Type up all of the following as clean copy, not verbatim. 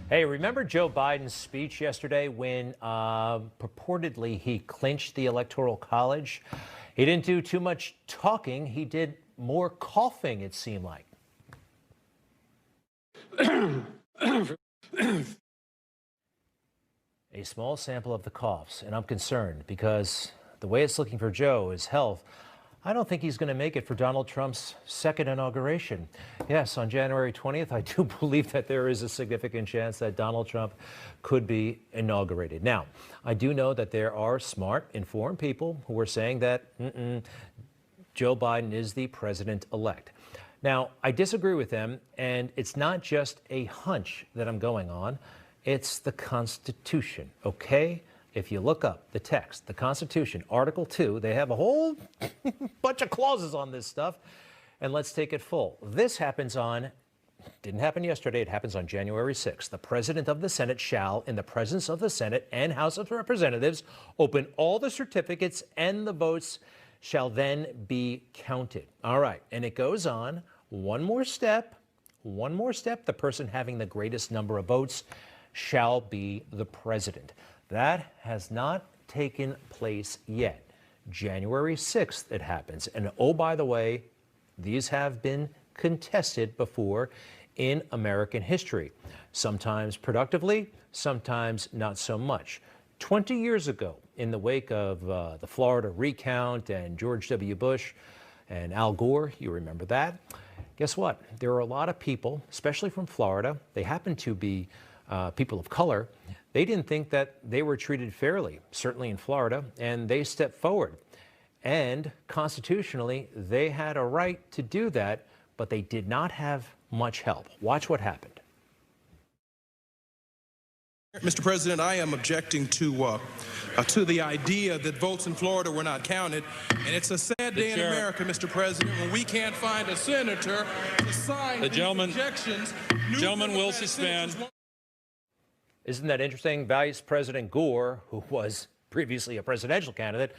Hey, remember Joe Biden's speech yesterday when purportedly he clinched the Electoral College? He didn't do too much talking. He did more coughing, it seemed like. A small sample of the coughs, and I'm concerned because the way it's looking for Joe, his health, I don't think he's going to make it for Donald Trump's second inauguration. Yes, on January 20th, I do believe that there is a significant chance that Donald Trump could be inaugurated. Now, I do know that there are smart, informed people who are saying that Joe Biden is the president-elect. Now, I disagree with them, and it's not just a hunch that I'm going on. It's the Constitution, okay? If you look up the text, the Constitution, Article 2, they have a whole bunch of clauses on this stuff. And let's take it full. This didn't happen yesterday, it happens on January 6th. The President of the Senate shall, in the presence of the Senate and House of Representatives, open all the certificates and the votes shall then be counted. All right, and it goes on, one more step, the person having the greatest number of votes shall be the president. That has not taken place yet. January 6th it happens. And oh, by the way, these have been contested before in American history, sometimes productively, sometimes not so much. 20 years ago, in the wake of the Florida recount and George W. Bush and Al Gore, you remember that? Guess what? There are a lot of people, especially from Florida, they happen to be people of color. They didn't think that they were treated fairly, certainly in Florida, and they stepped forward. And constitutionally, they had a right to do that, but they did not have much help. Watch what happened. Mr. President, I am objecting to the idea that votes in Florida were not counted. And it's a sad day in America, Mr. President, when we can't find a senator to sign the gentleman, objections. Gentleman will suspend. Isn't that interesting? Vice President Gore, who was previously a presidential candidate,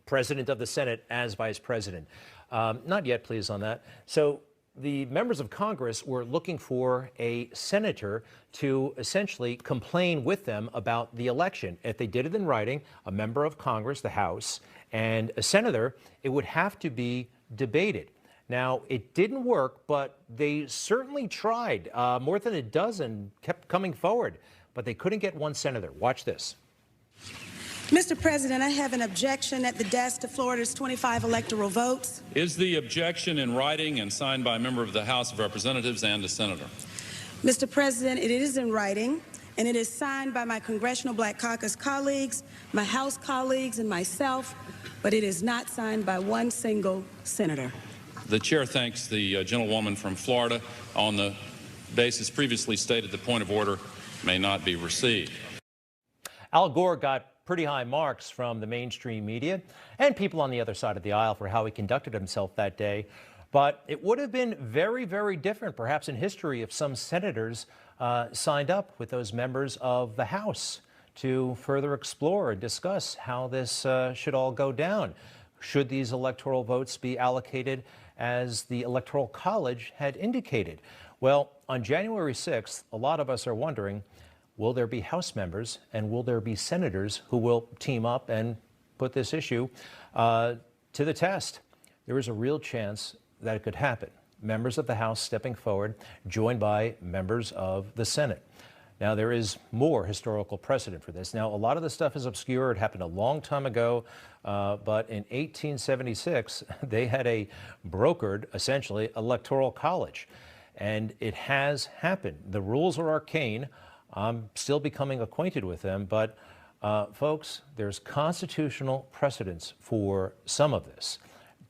president of the Senate as vice president. Not yet, please, on that. So the members of Congress were looking for a senator to essentially complain with them about the election. If they did it in writing, a member of Congress, the House, and a senator, it would have to be debated. Now, it didn't work, but they certainly tried. More than a dozen kept coming forward, but they couldn't get one senator. Watch this. Mr. President, I have an objection at the desk to Florida's 25 electoral votes. Is the objection in writing and signed by a member of the House of Representatives and a senator? Mr. President, it is in writing, and it is signed by my Congressional Black Caucus colleagues, my House colleagues, and myself, but it is not signed by one single senator. The chair thanks the gentlewoman from Florida. On the basis previously stated, the point of order may not be received. Al Gore got pretty high marks from the mainstream media and people on the other side of the aisle for how he conducted himself that day. But it would have been very, very different, perhaps in history, if some senators signed up with those members of the House to further explore and discuss how this should all go down. Should these electoral votes be allocated as the Electoral College had indicated? Well, on January 6th, a lot of us are wondering, will there be House members and will there be senators who will team up and put this issue to the test? There is a real chance that it could happen. Members of the House stepping forward, joined by members of the Senate. Now, there is more historical precedent for this. Now, a lot of the stuff is obscure. It happened a long time ago, but in 1876, they had a brokered, essentially, electoral college. And it has happened. The rules are arcane. I'm still becoming acquainted with them, but folks, there's constitutional precedence for some of this.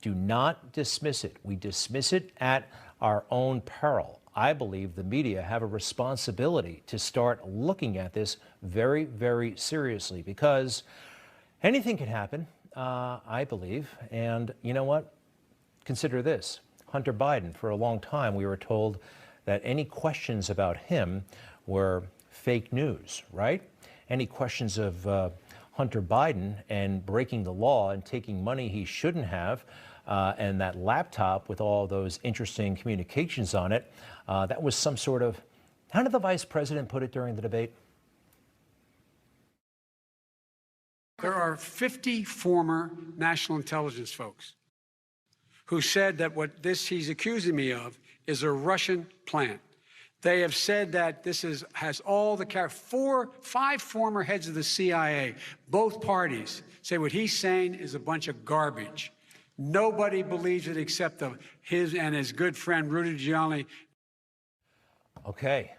Do not dismiss it. We dismiss it at our own peril. I believe the media have a responsibility to start looking at this very, very seriously because anything can happen, I believe. And you know what? Consider this. Hunter Biden, for a long time, we were told that any questions about him were fake news, right? Any questions of Hunter Biden and breaking the law and taking money he shouldn't have, and that laptop with all those interesting communications on it, that was some sort of How did the vice president put it during the debate? There are 50 former national intelligence folks who said that what he's accusing me of is a Russian plant. They have said that this has all the five former heads of the CIA, both parties, say what he's saying is a bunch of garbage. Nobody believes it except his and his good friend Rudy Giuliani. Okay.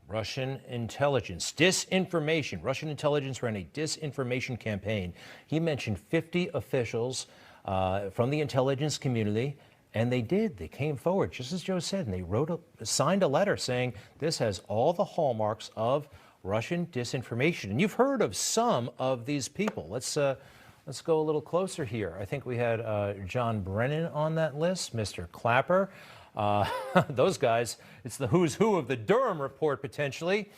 Russian intelligence, disinformation. Russian intelligence ran a disinformation campaign. He mentioned 50 officials from the intelligence community, and they did. They came forward, just as Joe said, and they signed a letter saying this has all the hallmarks of Russian disinformation. And you've heard of some of these people. Let's go a little closer here. I think we had John Brennan on that list, Mr. Clapper. Those guys, it's the who's who of the Durham report, potentially.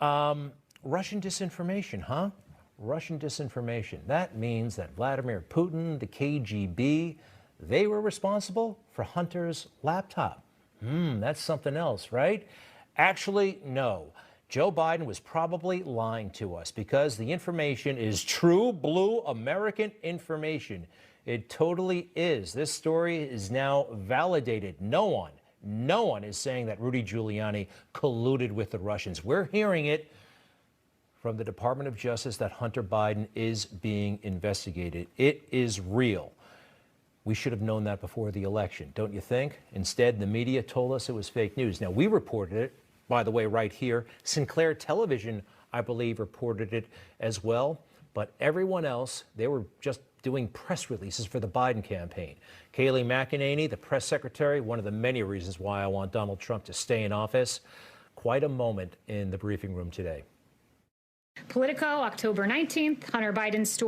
Russian disinformation, huh? Russian disinformation. That means that Vladimir Putin, the KGB, they were responsible for Hunter's laptop. That's something else, right? Actually, no. Joe Biden was probably lying to us because the information is true blue American information. It totally is. This story is now validated. No one is saying that Rudy Giuliani colluded with the Russians. We're hearing it from the Department of Justice that Hunter Biden is being investigated. It is real. We should have known that before the election, don't you think? Instead, the media told us it was fake news. Now, we reported it, by the way, right here. Sinclair Television, I believe, reported it as well. But everyone else, they were just doing press releases for the Biden campaign. Kayleigh McEnany, the press secretary, one of the many reasons why I want Donald Trump to stay in office. Quite a moment in the briefing room today. Politico, October 19th, Hunter Biden's story.